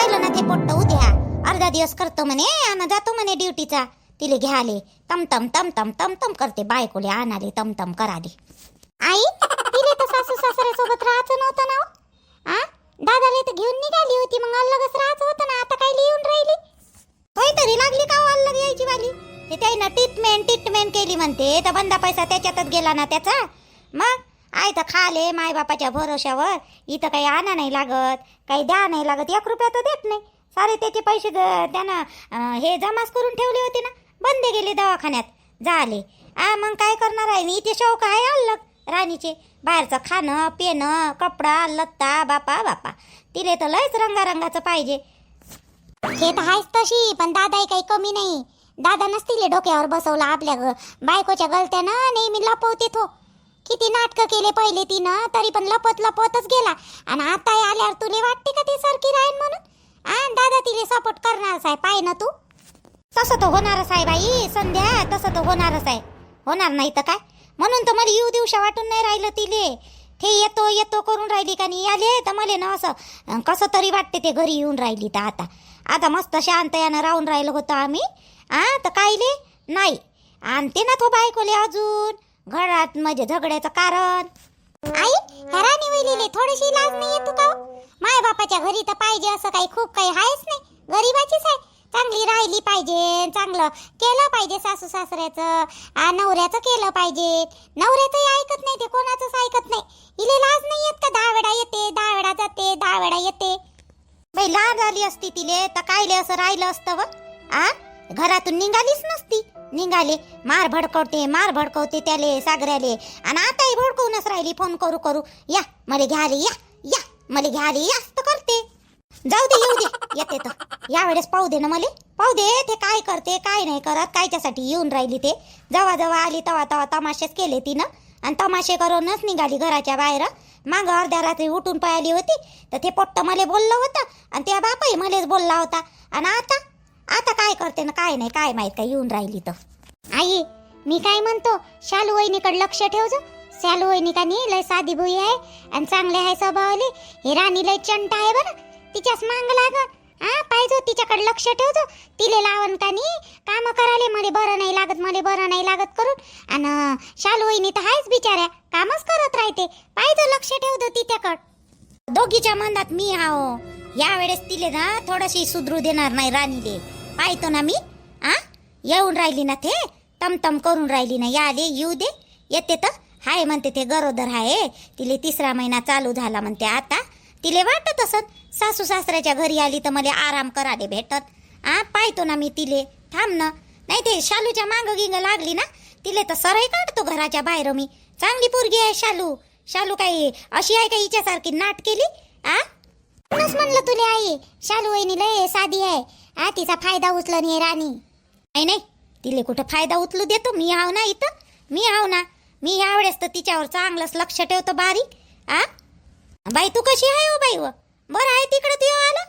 राहिलं ना ते पोट्ट उद्या अर्धा दिवस करतो म्हणे आणि जातो म्हणे ड्युटीचा. तिले घ्याले तमतम तमतम तमतम करते बायकोले आणाले तमतम कराले. आई तिले तर सासू सासऱ्यासोबत राहायचं नव्हतं ना. आ दादाले तर घेऊन निघाली होती, मग अलगच राहायचं होतं ना. आता काय लिहून राहिली होय तरी लागली का अलग यायची वाली. ते त्यानं ट्रीटमेंट केली म्हणते, तर बंदा पैसा त्याच्यातच गेला ना त्याचा. मग आई तर खाले मायबापाच्या भरोशावर. इथं काही आणा नाही लागत, काही द्या नाही लागत, 1 रुपया तर देत नाही. सारे त्याचे पैसे त्यानं हे जमाच करून ठेवले होते ना, बंदे गेले दवाखान्यात झाले. मग काय करणार आहे मी. इथे शौक आहे अलग राणीचे, बाहेरचं खाणं पिणं कपडा लत्ता. बापा बापा तिले तर लयच रंगारंगाचं पाहिजे. हे तर आहेच तशी, पण दादाही काही कमी नाही. दादा नसतील डोक्यावर बसवला आपल्या बायकोच्या गलत्यानं नेहमी लपवते तो. किती नाटकं केले पहिले तिनं, तरी पण लपतच गेला. आणि आता आल्यावर तुले वाटते का ती सारखी राहील म्हणून. दादा तिले सपोर्ट करणारच आहे, पाय ना तू. तसं तर होणारच आहे बाई संध्या, तसं तर होणारच आहे. होणार नाही तर काय. म्हणून तर मला येऊ दिवशा वाटून नाही राहिलं तिले. ते येतो करून राहिली का नाही आले तर मला ना असं कसं तरी वाटते ते घरी येऊन राहिली. तर आता मस्त शांतयानं राहून राहिलं होतं आम्ही. तर कायले नाही आणते ना तो बायकोले अजून घरात म्हणजे झगड्याचं कारण. आई राणी वहिनीले थोडीशी लाज नाही येतो का. माय बापाच्या घरी तर पाहिजे असं काही खूप काही आहेच नाही. गरीबाचीच आहे. चांगली राहिली पाहिजे, चांगलं केलं पाहिजे. सासू सासऱ्याचं नवऱ्याचं केलं पाहिजे. नवऱ्याचंही ऐकत नाही ते, कोणाचंच ऐकत नाही. इले लाज नाही येत का. 10 वेळा येते 10 वेळा जाते 10 वेळा येते. बाई लाज आली असती तिले तर कायले असं राहिलं असतं व. घरातून निघालीच नसती. निघाले मार भडकवते त्याले सागऱ्याले. आणि आताही भडकवूनच राहिली फोन करू या मला घ्याले या मला घ्याले याच करते. जाऊ दे येऊ दे येते तर यावेळेस पाहू दे ना मला. पाहू दे ते काय करते काय नाही करत, कायच्यासाठी येऊन राहिली ते. जेव्हा आली तेव्हा तमाशेच केले तिनं. आणि तमाशे करूनच निघाली घराच्या बाहेर. मागं अर्ध्या रात्री उठून पळाली होती तर ते पोट्ट मला बोललं होतं आणि त्या बापाही मलाच बोलला होता. आणि आता काय करते ना काय नाही काय माहित काय येऊन राहिली तर. आई मी काय म्हणतो, शालू वहिनीकडे लक्ष ठेव जा. शालू वहिनी का नाही लय साधी भुई आहे आणि चांगले आहे स्वभावाले. हे राणी लय चंट आहे बरं, तिच्याच मांग लागन. पाहिजे तिच्याकडे लक्ष ठेव जा. तिले लावण का नाही काम करायला मला बरं नाही लागत करून. आणि शालू वहिनी तर आहेच बिचाऱ्या, कामच करत राहते. पाहिजे लक्ष ठेव दो तिच्याकडे. दोघीच्या मनात मी हाव. यावेळेस तिले ना थोडीशी सुधरू देणार नाही राणीले. पाहतो ना मी. येऊन राहिली ना ते तमतम करून राहिली ना. याले येऊ दे येते तर हाय म्हणते ते गरोदर आहे. तिले 3रा महिना चालू झाला म्हणते. आता तिले वाटत असत सासू सासऱ्याच्या घरी आली तर मला आराम करायला भेटत. पाहतो ना मी तिले. थांब ना. नाही ते शालूच्या मांग गिंग लागली ना तिले तर सरळ काढतो घराच्या बाहेर मी. चांगली पोरगी आहे शालू काही अशी आहे का हिच्यासारखी नाट केली. म्हणलं तुले आई शालू वहिनी लय साधी आहे. तिचा फायदा उचल नाही राणी. नाही तिले कुठं फायदा उचलू देतो. मी हाव ना इथं. मी यावेळेस तर तिच्यावर चांगलंच लक्ष ठेवतो बारीक. बाई तू कशी आहे हो बाई. बरं आहे तिकडं तू आलं.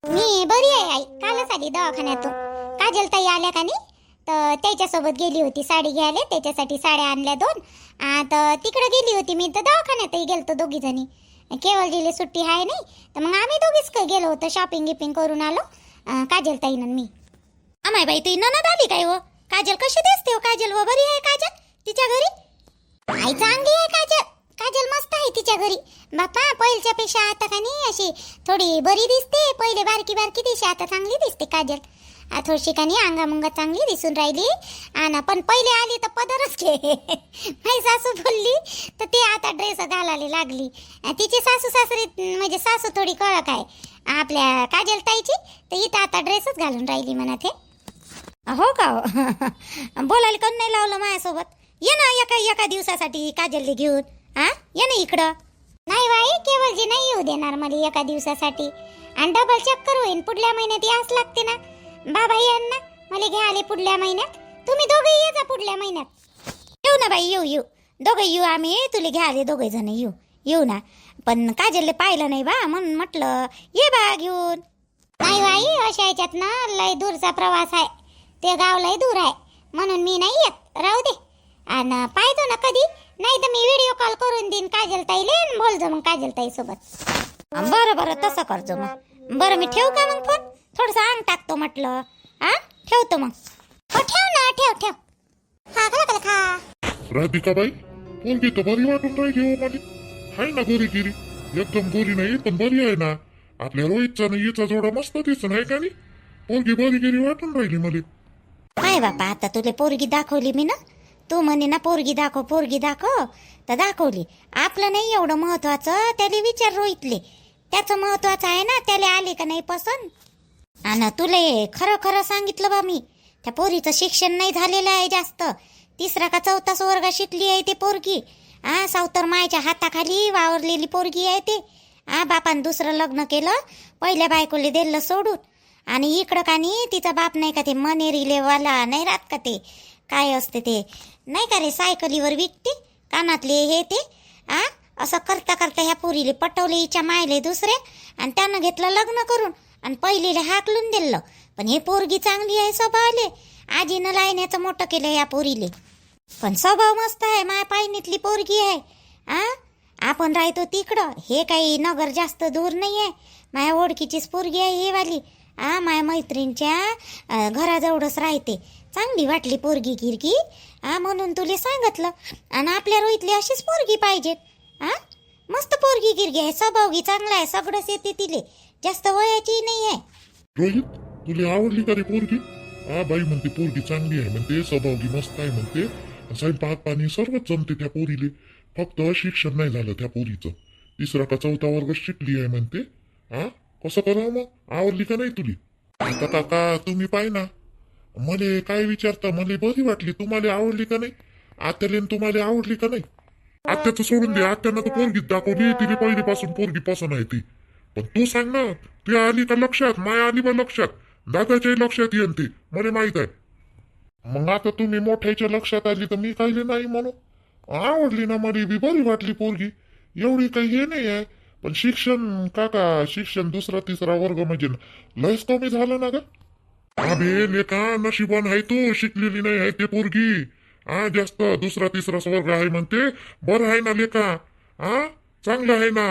मी बरी आहे आई. कालच आली दवाखान्यातून. काजल ताई आल्या का नाही तर त्याच्यासोबत गेली होती साडी घ्यायला. त्याच्यासाठी साड्या आणल्या 2. तर तिकडे गेली होती मी. तर दवाखान्यातही गेलतो दोघी जणी. केवलजीले सुट्टी आहे नाही तर मग आम्ही दोघीच गेलो होतो. शॉपिंग करून आलो काजल ताईनं मी. अमाय बाई तुझी ननद आली काय हो. काजल कशी दिसते हो. काजल व बरी आहे काजल तिच्या घरी. आई चांगली आहे काजल मस्त आहे तिच्या घरी. बापा पहिल्याच्या पेक्षा आता का नाही अशी थोडी बरी दिसते. पहिले बारकी दिसते, आता चांगली दिसते काजल. थोडीशी का नाही अंगामंगा चांगली दिसून राहिली. पण पहिले आली तर पदरच घे. माझी सासू बोलली तर ती आता ड्रेस घालायला लागली. तिची सासू सासरी म्हणजे सासू थोडी कळक आहे आपल्या काजल ताईची. तर इथं आता ड्रेसच घालून राहिली म्हणत हे. हो का बोलायला कोण नाही लावलं माझ्यासोबत. ये ना एका दिवसासाठी काजलले घेऊन. ये ना इकडं. नाही बाई केवलजी नाही येऊ देणार मला एका दिवसासाठी. आणि डबल चक्कर होईन. पुढल्या महिन्यात याच लागते ना. बाबा यांना मला घ्यायला पुढल्या महिन्यात. तुम्ही दोघे ये जा पुढल्या महिन्यात. येऊ ना बाई येऊ दोघे येऊ आम्ही. तुला घ्यायला 2 जण येऊ ना. पण काजलले पाहिलं नाही बा म्हणून म्हटलं ये बा घेऊन. नाही बाई अशा ह्याच्यात ना लय दूरचा प्रवास आहे. ते गाव लय दूर आहे म्हणून मी नाही येत. राहू दे. आणि पाहतो ना कधी नाही तर मी व्हिडिओ कॉल करून देईन काजल ताईले. बोलतो मग काजल ताई सोबत. बरं तसं करतो मग. बरं मी ठेवू का मग फोन? थोडंसं अंग टाकतो म्हटलं. आ ठेवतो मग. हो ठेव ना, ठेव ठेव. हा खा खा. राधिकाबाई पोरगी तर बरी वाटून राहिली हो मला. हाय ना गोरी गिरी, एकदम गोरी नाही पण बरी आहे ना. आपल्या रोहितचा नाही हिचा जोडा मस्त दिसून आहे का नाही. पोरगी बरी गिरी वाटून राहिली मला. काय बापा, आता तुला पोरगी दाखवली मी ना. तू म्हणे ना पोरगी दाखव तर दाखवली. आपलं नाही एवढं महत्वाचं, त्याला विचार रोहितले. त्याचं महत्वाचं आहे ना, त्याला आले का नाही पसंत. आणि तुला खरं खरं सांगितलं बा मी, त्या पोरीचं शिक्षण नाही झालेलं आहे जास्त. 3रा का 4था वर्गात शिकली आहे ते पोरगी. सावतर मायच्या हाताखाली वावरलेली पोरगी आहे ते. बापान दुसरं लग्न केलं, पहिल्या बायकोले दिलं सोडून. आणि इकडं का नाही तिचा बाप नाही का ते मनेरीले वाला नाही राहत का ते, काय असते ते नाही का रे, सायकलीवर विकते कानातले हे ते. असं करता करता ह्या पोरीले पटवले हिच्या मायले दुसरे, आणि त्यानं घेतलं लग्न करून आणि पहिलेले हाकलून दिलं. पण हे पोरगी चांगली आहे स्वभावाले. आजीनं लायण्याचं मोठं केलं या पोरीले. पण स्वभाव मस्त आहे, माय पायनीतली पोरगी आहे. आपण राहतो तिकडं, हे काही नगर जास्त दूर नाही आहे. माझ्या ओळखीचीच पोरगी आहे हे वाली. माझ्या मैत्रिणीच्या घराजवळच राहते. चांगली वाटली पोरगी गिरगी. म्हणून तुले सांगितलं. आणि आपल्या रोहितली अशीच पोरगी पाहिजेत. मस्त पोरगी गिरगी आहे, स्वभावगी चांगला आहे, सगळंच येते तिले, जास्त वयाची नाही आहे. रोहित तुला आवडली का रे पोरगी? बाई म्हणते पोरगी चांगली आहे म्हणते, स्वभावगी मस्त आहे म्हणते, स्वयंपाक पाणी सर्वच जमते त्या पोरीले. फक्त शिक्षण नाही झालं त्या पोरीचं. 3रा का 4था वर्ग शिकली आहे म्हणते. कसं करावं मग? आवडली का नाही तुली? आता काका तुम्ही पाय ना, मले काय विचारता, मले बरी वाटली. तुम्हाला आवडली का नाही? आत्याले तुम्हाला आवडली का नाही? आत्याचं सोडून दे, आत्यानं तर पोरगीच दाखवली, तिने पहिलीपासून पोरगी पसंत आहे ती. पण तू सांग ना, ती आली का लक्षात? माया आली बा लक्षात, दादाच्याही लक्षात येईन ती, मला माहित आहे. मग आता तुम्ही मोठ्याच्या लक्षात आली तर मी काही नाही म्हणू. आवडली ना मला बी, बरी वाटली पोरगी. एवढी काही हे नाही आहे. पण शिक्षण काका, शिक्षण 2रा 3रा वर्ग म्हणजे लयच कमी झालं ना ग. अबे लेका नशिबान आहे तू, शिकलेली नाही आहे ते पोरगी. जास्त 2रा 3रा वर्ग आहे म्हणते. बरं आहे ना लेका, चांगलं आहे ना.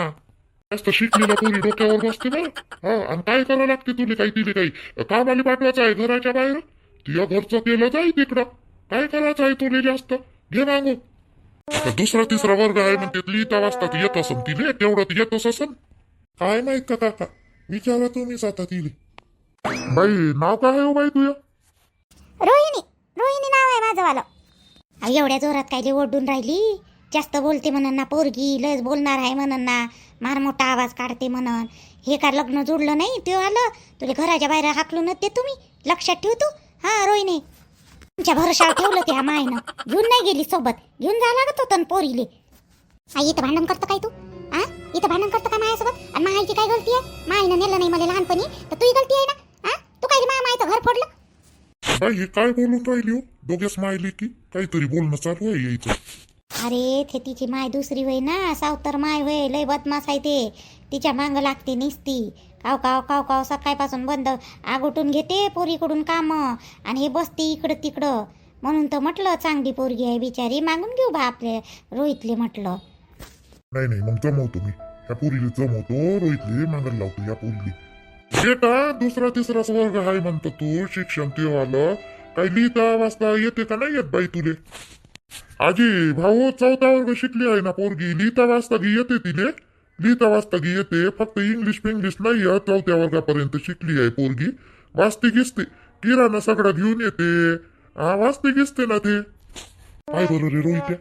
जास्त शिकलेला पोरी डोक्यावर बसते ना. आणि काय करावं लागते तुले, काही तिले काही कामाला पाठवायचं आहे घराच्या बाहेर. तुझ्या घरचं केलं जाई तिकडं. काय करायचं आहे तुले जास्त, घे मागू. आता 2रा 3रा वर्ग आहे म्हणते, लिहिता वाचता येत असन तिले, तेवढं येतच असन. काय माहित का काका, विचारा तुम्हीच आता तिले. बाई नाव काय आहे हो बाई तुझं? रोहिणी. रोहिणी नाव आहे माझं वालं. एवढ्या जोरात काय ओरडून राहिली? जास्त बोलते म्हणून ना पोरगी, लयच बोलणार आहे म्हणून ना, मार मोठा आवाज काढते म्हणून. हे का लग्न जुडलं नाही ते आलं तुला घराच्या बाहेर हाकलूनच ते तुम्ही, लक्षात ठेव तू. रोहिणी तुमच्या भरोशावर ठेवलं त्या मायनं, घेऊन नाही गेली सोबत, घेऊन जायला लागत होतं पोरीले. इथं भांडण करतं काय तू? इथं भांडण करतं का माझ्यासोबत? आणि मायची काय गलती आहे? मायनं नेलं नाही मला लहानपणी तर तुझी गलती आहे ना. तू काय मायचं घर फोडलं? बाई हे काय बोलून राहिली हो? दोघे स्माइली की काहीतरी बोलणं चालू आहे यायचं. अरे ते तिची माय दुसरी होय ना, सावतर माय होय, लय बदमाश आहे ते. तिच्या मांग लागते निसती, काव काव काव काव सकाळपासून बंद आगोटून घेते पोरीकडून काम, आणि हे बसते इकडं तिकडं. म्हणून तर म्हटलं चांगली पोरगी आहे बिचारी, मागून घेऊ बा आपले रोहितले म्हटलं. नाही नाही मग जमवतो मी, ह्या पोरीला जमवतो, रोहितले मागायला लावतो या पोरीले. बेटा 2रा 3रा वर्ग आहे म्हणतो तू, शिक्षण ते आलं, काही लिहिता वाचता येते का नाही येत बाई तुले? आजी भाऊ 4था वर्ग शिकली आहे ना पोरगी, लिहिता वाचता घे येते तिले, लिहिता वाचता घे येते. फक्त इंग्लिश नाही आहे, 4थ्या वर्गापर्यंत शिकली आहे पोरगी. वाचते गिसते, किराणा सगळं घेऊन येते. वाचते गिसते ना ते. काय बरं रे रोहित्या,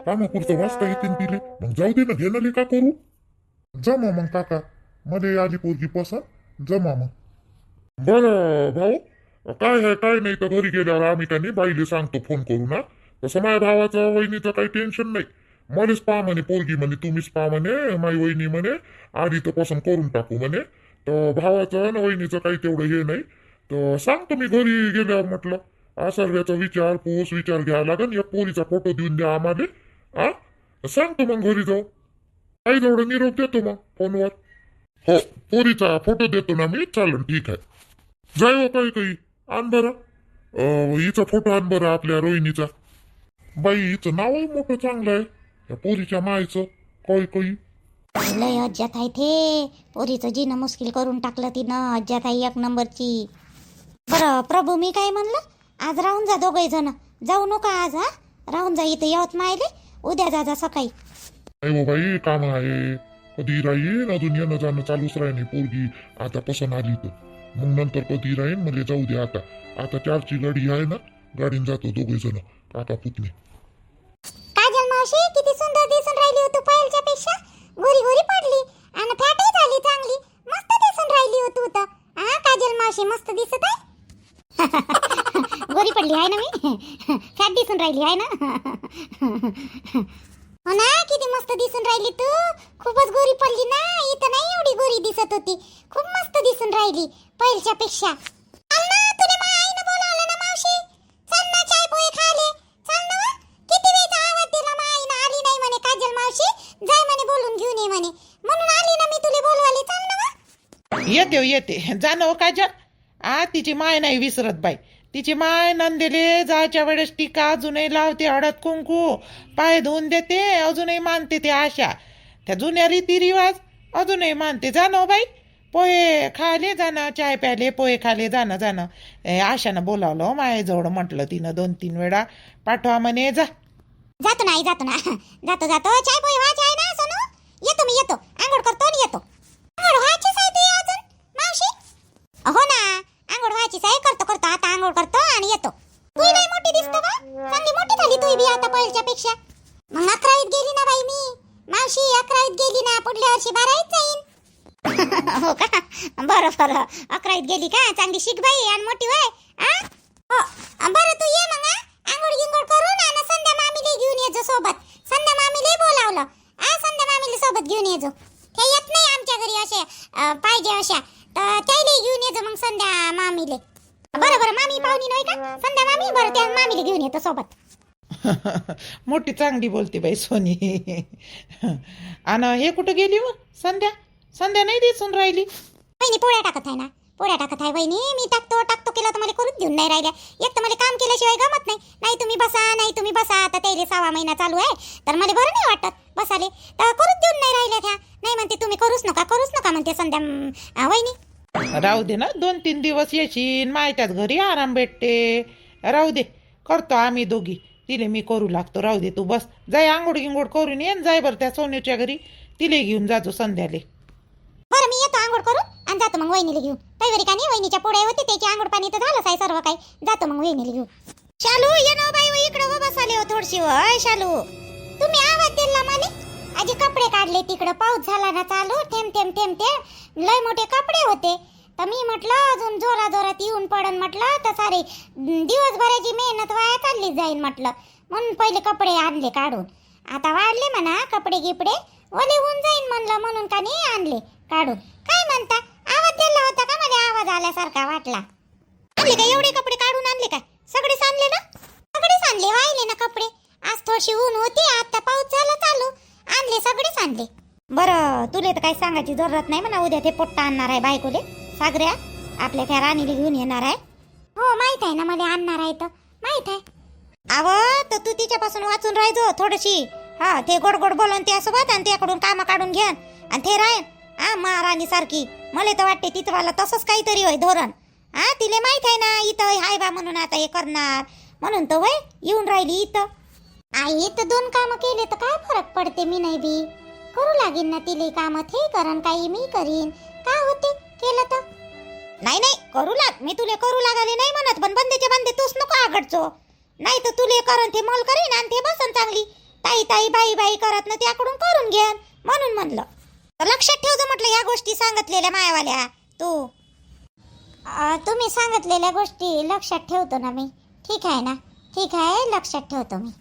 कामापुरतं वाचता येते तिले, मग जाऊ दे ना, घेणारी का करू. जमा मग काका, मध्ये आली पोरगी पसंत, जमा मग. बरं भाऊ काय आहे काय नाही तर घरी गेल्यावर आम्ही का नाही बाईले सांगतो फोन करू ना. तसं माझ्या भावाचं वहिनीचं काही टेन्शन नाही. मलाच पहा म्हणे पोरगी, म्हणे तुम्हीच पहा म्हणे, माझी वहिनी म्हणे आधी तर पसंत करून टाकू म्हणे. तर भावाचं ना वहिनीचं काही तेवढं हे नाही. तर सांगतो मी घरी गेल्यावर म्हटलं. सर्व्याचा विचार घ्यावा लागेल. या पोरीचा फोटो देऊन द्या आम्हाला. सांगतो मग घरी जाऊ, काही तेवढं निरोप देतो मग फोनवर. हो पोरीचा फोटो देतो ना मी, चालेल ठीक आहे. जाय हो काही आण बरं, हिचा फोटो आण बरं आपल्या रोहिणीचा. बाई हिचं नावही मोठं चांगलं आहे, या पोरीच्या मायचं काही लय अज्जात आहे ते पोरीचं जीनं मुश्किल करून टाकलं तिनं. अज्जात आहे एक नंबरची. बरं प्रभू, मी काय म्हणलं, आज राहून जा दोघे जण. जाऊ नका आज. हा, राहून जा इथं यवतमाळले. उद्या जा सकाळी. नाही हो बाई, काम आहे. कधी राहीन अजून येणं जाणं चालूच राहीन. पोरगी आता पसंत आली तर मग नंतर कधी राहीन. मला जाऊ दे आता. आता 4ची गाडी आहे ना, गाडीने जातो दोघे जण काका पुतणे. काजल मावशी किती सुंदर दिसून राहिली होती पायलच्या पेक्षा. गोरी गोरी पडली आणि फॅटही झाली चांगली. मस्त दिसून राहिली होती तू. हा काजल मावशी मस्त दिसत आहे. गोरी पडली आहे ना मी. फॅट दिसून राहिली आहे ना. हो ना, किती मस्त दिसून राहिली तू. खूपच गोरी पडली ना. इथं नाही एवढी गोरी दिसत होती. खूप मस्त दिसून राहिली पहिलच्या पेक्षा. चल ना, तुला माझ्या आईने बोलावलं ना मावशी. चल ना, चाय पोहे खाले. चल ना वा. किती वेळचा आवाज दिला माझ्या आईने. आली नाही म्हणे काजल मावशी. जाय म्हणे बोलून घेऊन ये म्हणे. म्हणून आली ना मी तुला बोलवाले. चल ना वा. येते जाणं हो काजल. तिची माय नाही विसरत बाई. तिची माय नंदेले जायच्या वेळेस टीका अजूनही लावते, हळद कुंकू, पाय धुवून देते, अजूनही मानते ते आशा. त्या जुन्या रीतिरिवाज अजूनही मानते. जाणं बाई. पोहे खाले जाणं, चाय प्याले, पोहे खाले जाणं. आशानं बोलावलं हो मायेजवळ. म्हटलं तिनं 2-3 वेळा पाठवा म्हणे. जातो ना आई, जातो ना. जातो. चाय पोहे व्हायचे आहे ना सोनू. येतो. आंघोळ करतो आणि येतो. आंघोळ व्हायचीच आहे तुझी अजून मावशी. हो ना, आंघोळ व्हायचीच आहे. करतो आता आंघोळ करतो आणि येतो. तू लई मोठी दिसतो बा. चांगली मोठी झाली तू बी आता पहिल्याच्या पेक्षा. मग 11वीत गेली ना बाई मी. मावशी 11वीत गेली ना. पुढल्या वर्षी 12वीत जाईन. हो का, बरं 11वीत गेली का. चांगली शिक बाई आणि मोठी व्हाय. हो बरं, तू ये मग. आंघोळ गिंघोळ करून आणि संध्या मामीला घेऊन येजो सोबत. संध्या मामीला बोलावलं. संध्या मामीला सोबत घेऊन येजो. ते येत नाही आमच्या घरी असे पाहिजे अशा. तर त्याला घेऊन येजो मग संध्या मामीले. बरं मामी पाहुणी नाही का संध्या मामी. बरं त्या मामीला घेऊन येतो सोबत. मोठी चांगली बोलते बाई सोनी. आणि हे कुठं गेली हो संध्या नाही दिसून राहिली. वहिनी पोळ्या टाकत आहे ना. वहिनी. मी टाकतो केलं तर मला करूच घेऊन नाही राहिल्या. एक तर मला काम केल्याशिवाय गमत नाही. नाही तुम्ही बसा. आता त्याला 6वा महिना चालू आहे तर मला बरं नाही वाटत बसाले. तर करूच देऊन नाही राहिल्या त्या. नाही म्हणते तुम्ही करूच नका म्हणते संध्या वहिनी. राहू दे ना, 2-3 दिवस येशील. मायच्याच घरी आराम भेटते. राहू दे, करतो आम्ही दोघी. तिले मी करू लागतो. राहू दे, तू बस. जाय आंघोळ गिंघोळ करून ये. जाय बरं त्या सोन्याच्या घरी. तिले घेऊन जातो संध्याले. बरं मी येतो आंघोळ करून आणि जातो मग वहिनीला घेऊन. काही का नाही, वहिनीच्या पोळ्या होते त्याची आंघोळ पाणी तर झालंच आहे सर्व काही. जातो मग वहिनीला घेऊन. शालू ये ना बाई इकडं बसाले हो थोडशी. शालू तुम्ही आवाज दिला मला. आजी कपडे काढले तिकडं. पाऊस झाला ना चालू. थेंब लय मोठे कपडे होते. तर मी म्हटलं अजून जोरात येऊन पडन म्हटलं तर सारे दिवसभराची मेहनत वाया चालली जाईल म्हटलं. म्हणून पहिले कपडे आणले काढून. आता वाढले म्हणा कपडे गिपडे ओले होऊन जाईन म्हणलं. म्हणून का नाही आणले काढून. काय म्हणता, आवाज दिला होता का मला. आवाज आल्यासारखा वाटला. आणले का एवढे कपडे काढून आणले काय. सगळेच आणले ना. सगळेच आणले. वाहिले ना कपडे. आज थोडीशी ऊन होती. आता पाऊस झाला चालू. आणले सगळेच आणले. बरं तुले तर काही सांगायची जरूरत नाही म्हणा. उद्या ते पोट्टा आणणार आहे बायकोले. सागऱ्या आपल्या त्या राणीला घेऊन येणार आहे. हो माहित आहे ना मला आणणार आहे तर माहित आहे. तर तू तिच्यापासून वाचून राहायचो थोडीशी. ते गोड बोलून त्यासोबत आणि त्याकडून कामं काढून घेन आणि ते राहीन महाराणी सारखी. मला तर वाटते तिथं मला तसंच काहीतरी होय धोरण. तिला माहित आहे ना इथं हाय बा म्हणून आता हे करणार. म्हणून तर वय येऊन राहिली इथं. आई तर 2 कामं केले तर काय फरक पडते. मी नाही बी करू लागेन ना तिले कामं. ते करन काही मी करीन. काय होते केलं तर. नाही करू लाग. मी तुले करू लागाले नाही म्हणत. पण बंदेच्या बंदे तूच नको आघडचो. नाही तर तुले करन ते मल करीन आणि ते बसन चांगली. ताई बाई करत ना त्याकडून करून घ्या म्हणून म्हणलं. तर लक्षात ठेवतो म्हटलं या गोष्टी सांगितलेल्या मायावाल्या. तुम्ही सांगितलेल्या गोष्टी लक्षात ठेवतो ना मी. ठीक आहे ना. ठीक आहे लक्षात ठेवतो मी.